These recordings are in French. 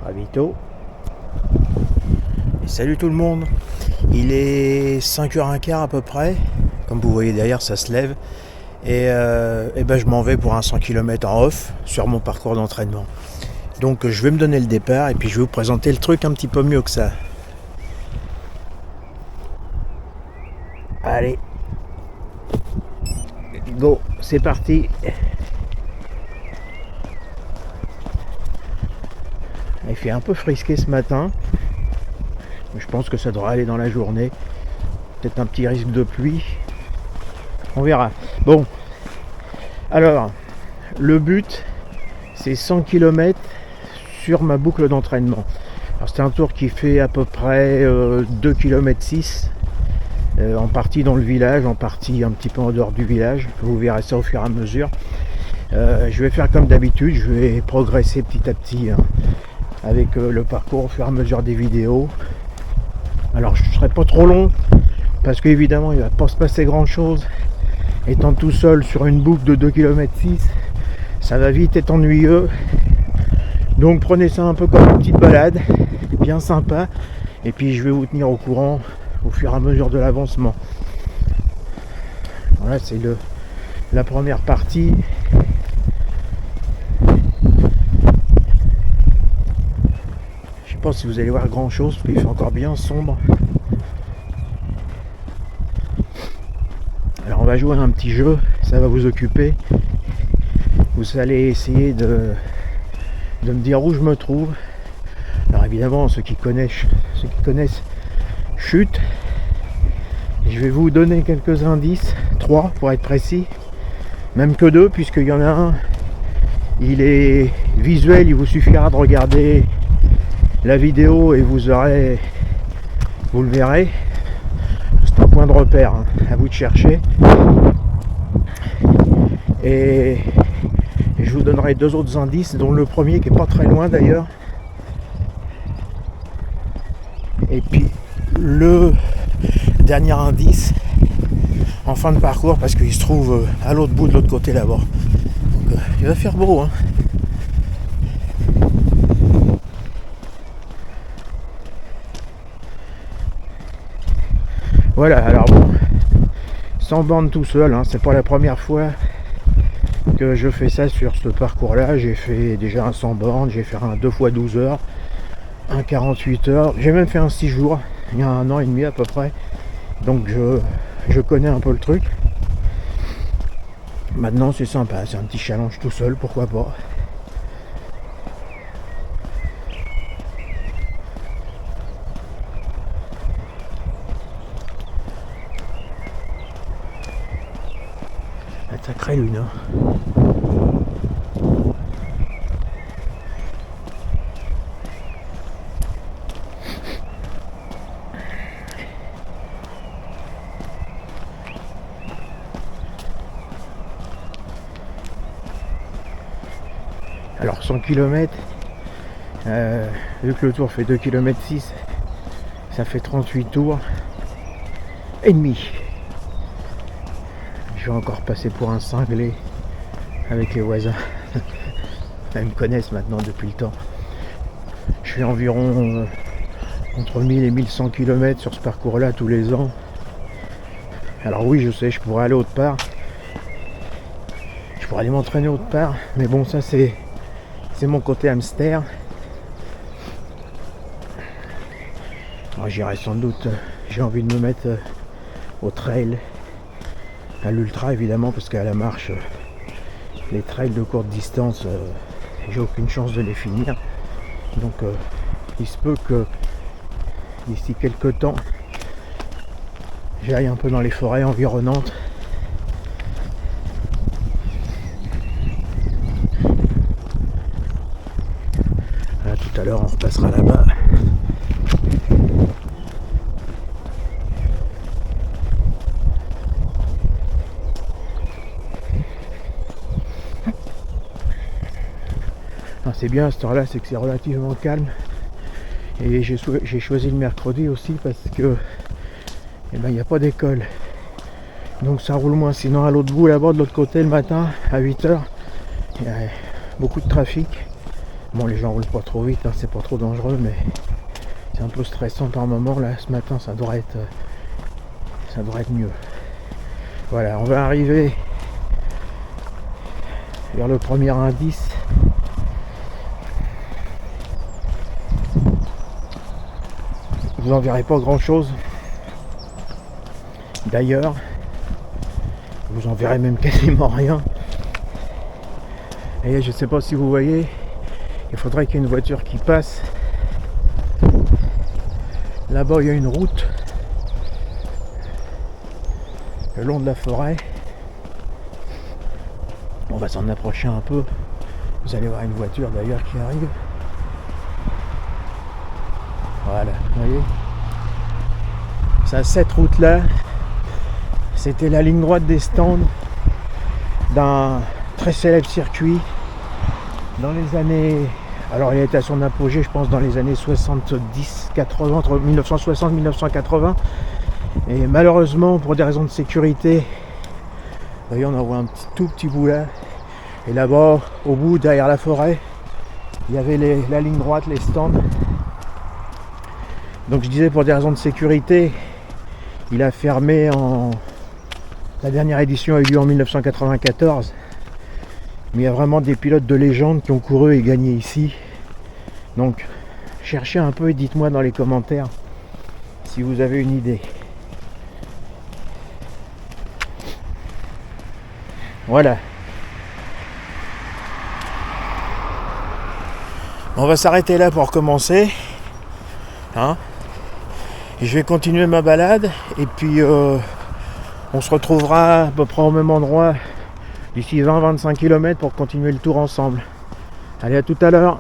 Ravito. Et salut tout le monde. Il est 5h15 à peu près. Comme vous voyez derrière, ça se lève. Et je m'en vais pour un 100 km en off sur mon parcours d'entraînement. Donc je vais me donner le départ et puis je vais vous présenter le truc un petit peu mieux que ça. Allez, go, c'est parti. Il fait un peu frisqué ce matin. Je pense que ça devrait aller dans la journée. Peut-être un petit risque de pluie. On verra. Bon, alors, le but, c'est 100 km sur ma boucle d'entraînement. Alors c'est un tour qui fait à peu près 2 km 6. En partie dans le village, en partie un petit peu en dehors du village. Vous verrez ça au fur et à mesure. Je vais faire comme d'habitude, je vais progresser petit à petit avec le parcours au fur et à mesure des vidéos. Alors je ne serai pas trop long parce qu'évidemment il ne va pas se passer grand chose. Étant tout seul sur une boucle de 2 km 6, ça va vite être ennuyeux. Donc prenez ça un peu comme une petite balade, bien sympa. Et puis je vais vous tenir au courant au fur et à mesure de l'avancement. Voilà, c'est la première partie. Je sais pas si vous allez voir grand chose parce qu'il fait encore bien sombre. Alors on va jouer à un petit jeu, ça va vous occuper. Vous allez essayer de me dire où je me trouve. Alors évidemment ceux qui connaissent chute. Je vais vous donner quelques indices, 3 pour être précis, même que 2 puisqu'il y en a un, il est visuel, il vous suffira de regarder la vidéo et vous le verrez. C'est un point de repère, hein, à vous de chercher. Et je vous donnerai 2 autres indices, dont le premier qui est pas très loin d'ailleurs. Et puis le dernier indice en fin de parcours parce qu'il se trouve à l'autre bout de l'autre côté là-bas. Donc il va faire beau, hein. Voilà, alors bon, sans bande tout seul, hein, c'est pas la première fois que je fais ça sur ce parcours là. J'ai fait déjà un 100 bornes, j'ai fait un 2 x 12 heures, un 48 heures, j'ai même fait un 6 jours il y a 1 an et demi à peu près. Donc je connais un peu le truc. Maintenant c'est sympa, c'est un petit challenge tout seul, pourquoi pas. La sacrée lune, hein. Alors 100 km, vu que le tour fait 2 km 6, ça fait 38 tours et demi. Je vais encore passer pour un cinglé avec les voisins. Ils me connaissent maintenant depuis le temps. Je fais environ entre 1000 et 1100 km sur ce parcours là tous les ans. Alors oui, je sais, je pourrais aller autre part. Je pourrais aller m'entraîner autre part. Mais bon, ça c'est mon côté hamster. Alors, j'irai sans doute, j'ai envie de me mettre au trail, à l'ultra évidemment, parce qu'à la marche, les trails de courte distance, j'ai aucune chance de les finir. Donc il se peut que d'ici quelques temps, j'aille un peu dans les forêts environnantes. Voilà, tout à l'heure on repassera là-bas. C'est bien à cette heure-là, c'est que c'est relativement calme. Et j'ai choisi le mercredi aussi parce que il n'y a pas d'école. Donc ça roule moins. Sinon à l'autre bout là-bas, de l'autre côté le matin, à 8h, il y a beaucoup de trafic. Bon, les gens roulent pas trop vite, hein, c'est pas trop dangereux, mais c'est un peu stressant par moment. Là, ce matin, ça devrait être mieux. Voilà, on va arriver vers le premier indice. Vous n'en verrez pas grand chose. D'ailleurs, vous en verrez même quasiment rien. Et je ne sais pas si vous voyez, il faudrait qu'il y ait une voiture qui passe. Là-bas, il y a une route le long de la forêt. On va s'en approcher un peu. Vous allez voir une voiture d'ailleurs qui arrive. Voilà, vous voyez. Ça, cette route-là, c'était la ligne droite des stands d'un très célèbre circuit dans les années... Alors il a été à son apogée, je pense, dans les années 70-80, entre 1960 et 1980. Et malheureusement, pour des raisons de sécurité, vous voyez, on en voit un tout petit bout là. Et là-bas, au bout, derrière la forêt, il y avait la ligne droite, les stands. Donc je disais, pour des raisons de sécurité, il a fermé en... La dernière édition a eu lieu en 1994. Mais il y a vraiment des pilotes de légende qui ont couru et gagné ici. Donc, cherchez un peu et dites-moi dans les commentaires si vous avez une idée. Voilà. On va s'arrêter là pour commencer. Hein? Et je vais continuer ma balade. Et puis, on se retrouvera à peu près au même endroit d'ici 20-25 km pour continuer le tour ensemble. Allez, à tout à l'heure.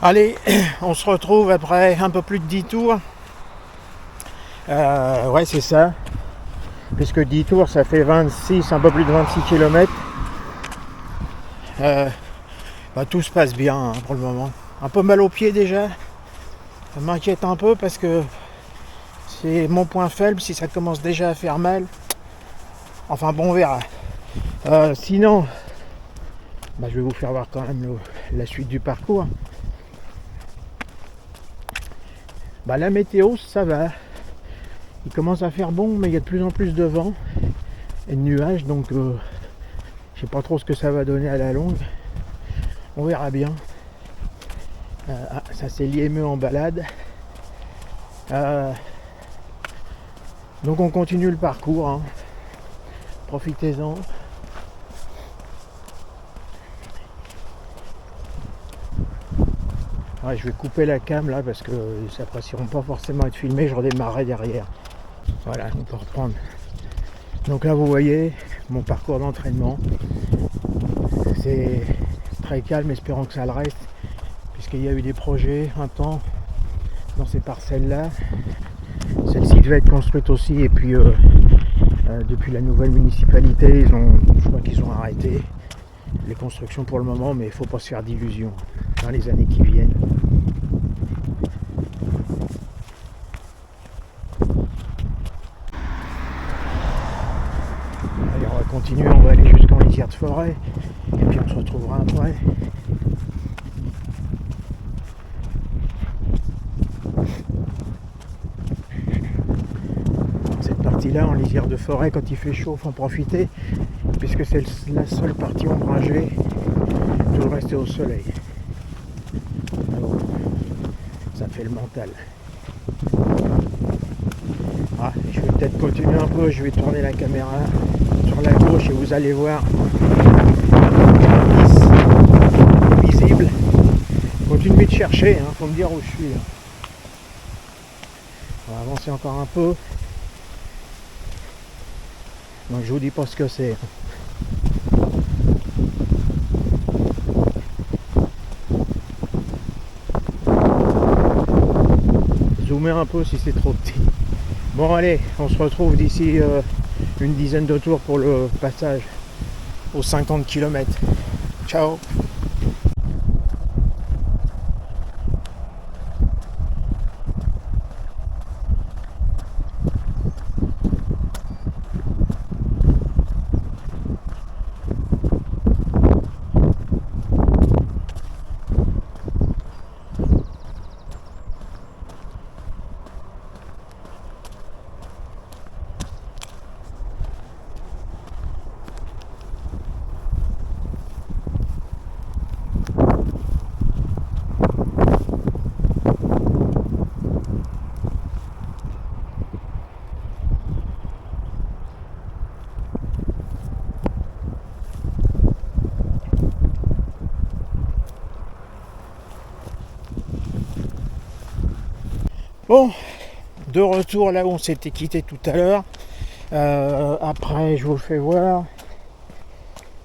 Allez, on se retrouve après un peu plus de 10 tours. Ouais, c'est ça. Puisque 10 tours, ça fait 26, un peu plus de 26 km. Tout se passe bien, hein, pour le moment. Un peu mal aux pieds déjà. Ça m'inquiète un peu parce que c'est mon point faible. Si ça commence déjà à faire mal, enfin bon, on verra. Sinon, je vais vous faire voir quand même la suite du parcours. La météo, ça va. Il commence à faire bon, mais il y a de plus en plus de vent et de nuages, donc je sais pas trop ce que ça va donner à la longue. On verra bien. Ça c'est l'IME en balade. Donc on continue le parcours. Hein. Profitez-en. Ouais, je vais couper la cam là parce que ils s'apprécieront pas forcément être filmés, je redémarrerai derrière. Voilà, on peut reprendre. Donc là vous voyez mon parcours d'entraînement. C'est très calme, espérons que ça le reste, puisqu'il y a eu des projets un temps dans ces parcelles là. Celle-ci devait être construite aussi, et puis depuis la nouvelle municipalité, je crois qu'ils ont arrêté les constructions pour le moment, mais il ne faut pas se faire d'illusions. dans les années qui viennent. Allez, on va continuer, on va aller jusqu'en lisière de forêt et puis on se retrouvera après. Cette partie-là, en lisière de forêt, quand il fait chaud, faut en profiter puisque c'est la seule partie ombragée. Tout le reste est au soleil. Alors, ça fait le mental. Ah, je vais peut-être continuer un peu, je vais tourner la caméra sur la gauche et vous allez voir visible. Continuez de chercher, hein, faut me dire où je suis. Là. On va avancer encore un peu. Donc je vous dis pas ce que c'est. Zoomer un peu si c'est trop petit. Bon allez, on se retrouve d'ici une dizaine de tours pour le passage aux 50 km. Ciao. Bon, de retour là où on s'était quitté tout à l'heure. Après, je vous fais voir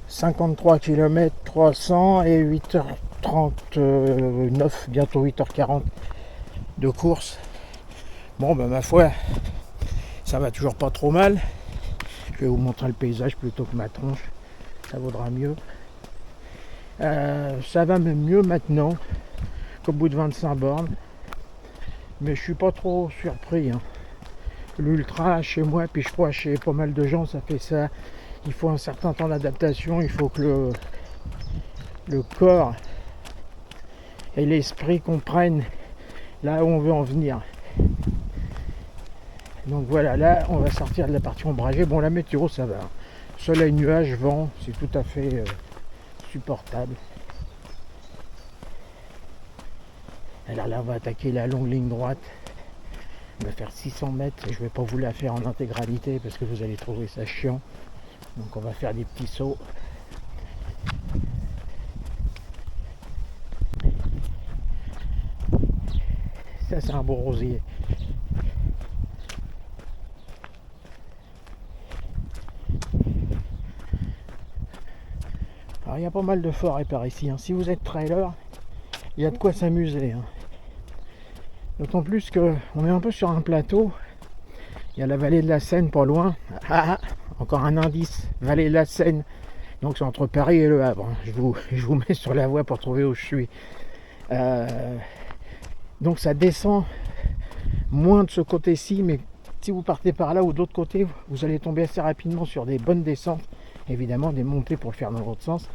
53 km 300 et 8h39, bientôt 8h40 de course. Bon, ben ma foi, ça va toujours pas trop mal. Je vais vous montrer le paysage plutôt que ma tronche, ça vaudra mieux. Ça va même mieux maintenant qu'au bout de 25 bornes. Mais je suis pas trop surpris. Hein. L'ultra chez moi, puis je crois chez pas mal de gens, ça fait ça. Il faut un certain temps d'adaptation, il faut que le corps et l'esprit comprennent là où on veut en venir. Donc voilà, là on va sortir de la partie ombragée. Bon, la météo ça va. Soleil, nuages, vent, c'est tout à fait supportable. Alors là on va attaquer la longue ligne droite. On va faire 600 mètres. Je ne vais pas vous la faire en intégralité parce que vous allez trouver ça chiant. Donc on va faire des petits sauts. Ça c'est un beau rosier. Alors il y a pas mal de forêts par ici. Hein. Si vous êtes trailer, il y a de quoi s'amuser. Hein. D'autant plus qu'on est un peu sur un plateau. Il y a la vallée de la Seine pas loin. Ah, encore un indice, vallée de la Seine. Donc c'est entre Paris et Le Havre. Je vous mets sur la voie pour trouver où je suis. Donc ça descend moins de ce côté-ci, mais si vous partez par là ou de l'autre côté, vous allez tomber assez rapidement sur des bonnes descentes. Évidemment des montées pour le faire dans l'autre sens.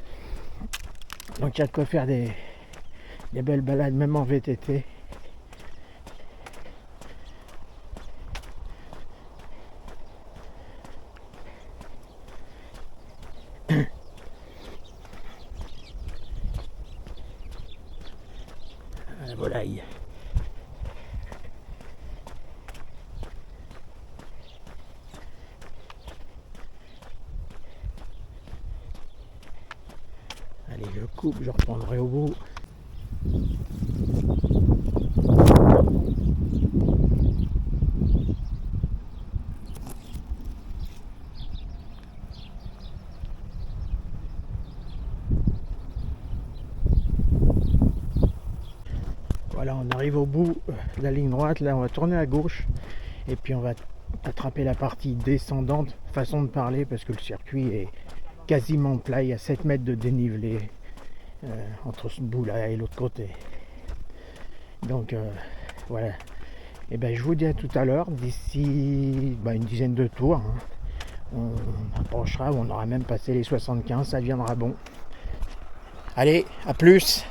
Donc il y a de quoi faire des belles balades, même en VTT. La volaille. Allez, je coupe, je reprendrai au bout. Voilà, on arrive au bout de la ligne droite. Là, on va tourner à gauche et puis on va attraper la partie descendante, façon de parler, parce que le circuit est quasiment plat. Il y a 7 mètres de dénivelé. entre ce bout-là et l'autre côté. Donc voilà. Et ben je vous dis à tout à l'heure, d'ici une dizaine de tours. On approchera, on aura même passé les 75, ça deviendra bon. Allez, à plus!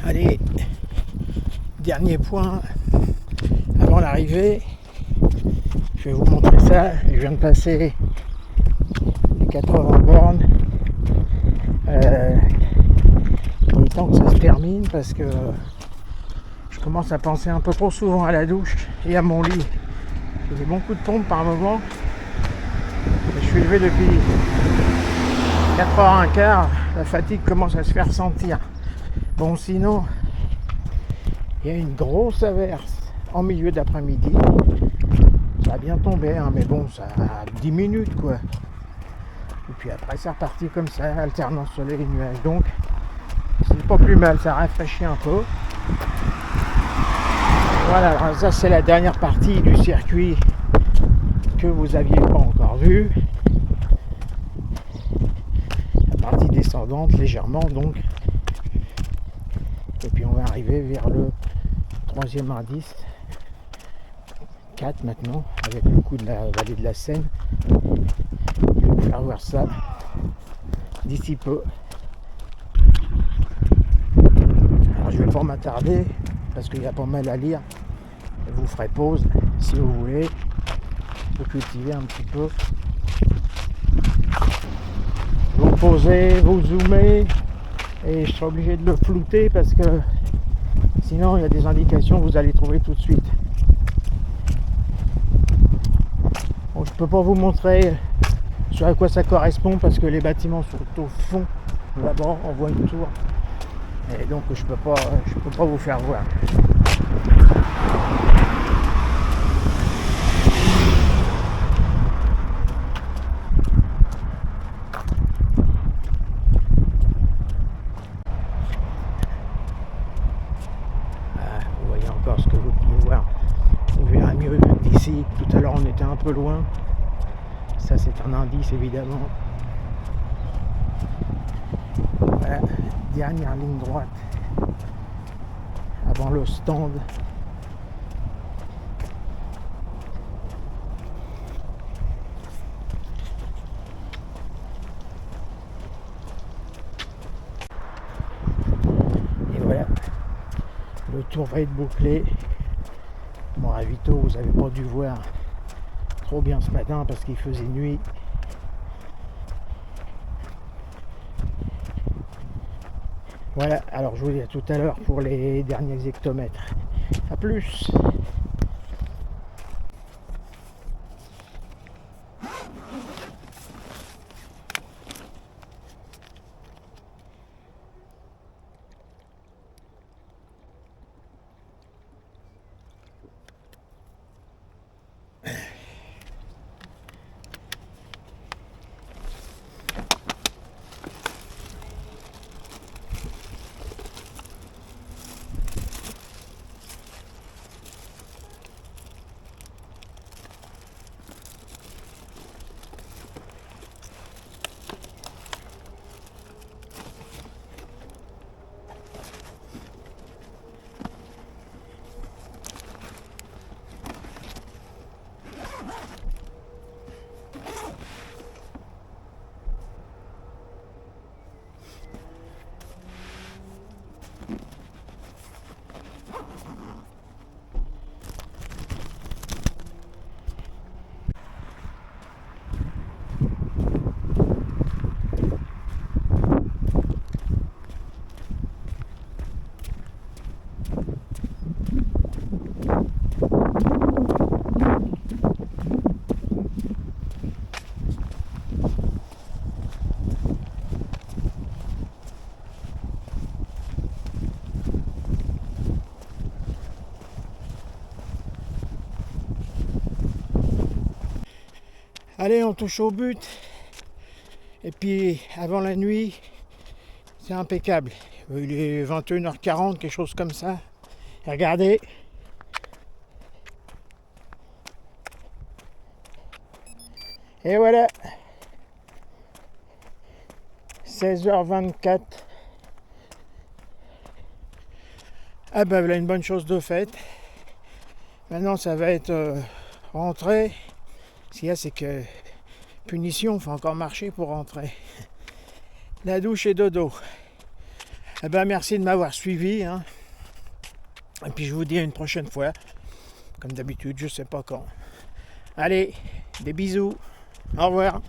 Allez, dernier point avant l'arrivée. Je vais vous montrer ça. Je viens de passer les 80 bornes. Il est temps que ça se termine parce que je commence à penser un peu trop souvent à la douche et à mon lit. J'ai des bons coups de pompe par moment. Et je suis levé depuis 4h15. La fatigue commence à se faire sentir. Bon, sinon, il y a une grosse averse en milieu d'après-midi. Ça a bien tombé, mais bon, ça a 10 minutes quoi. Et puis après, c'est reparti comme ça, alternance soleil et nuages. Donc, c'est pas plus mal, ça rafraîchit un peu. Voilà, alors ça c'est la dernière partie du circuit que vous n'aviez pas encore vu. La partie descendante, légèrement donc. Et puis on va arriver vers le troisième indice, 4 maintenant, avec le coup de la vallée de la Seine. Je vais vous faire voir ça d'ici peu. Alors je vais pas m'attarder parce qu'il y a pas mal à lire. Je vous ferai pause si vous voulez. Vous cultiver un petit peu. Vous posez, vous zoomez. Et je serai obligé de le flouter parce que sinon il y a des indications que vous allez trouver tout de suite. Bon, je peux pas vous montrer sur à quoi ça correspond parce que les bâtiments sont au fond. Là-bas on voit une tour et donc je peux pas vous faire voir. Ce que vous pouvez voir, on verra mieux d'ici. Tout à l'heure on était un peu loin, ça c'est un indice évidemment. Voilà, dernière ligne droite avant le stand. Et voilà, le tour va être bouclé. Bon, à Vito, vous n'avez pas dû voir trop bien ce matin parce qu'il faisait nuit. Voilà, alors je vous dis à tout à l'heure pour les derniers hectomètres. A plus! Allez, on touche au but. Et puis avant la nuit, c'est impeccable. Il est 21h40, quelque chose comme ça. Et regardez. Et voilà. 16h24. Ah ben voilà une bonne chose de faite. Maintenant ça va être rentré. Ce qu'il y a c'est que punition, il faut encore marcher pour rentrer. La douche et dodo. Eh ben merci de m'avoir suivi. Hein. Et puis je vous dis à une prochaine fois. Comme d'habitude, je sais pas quand. Allez, des bisous. Au revoir.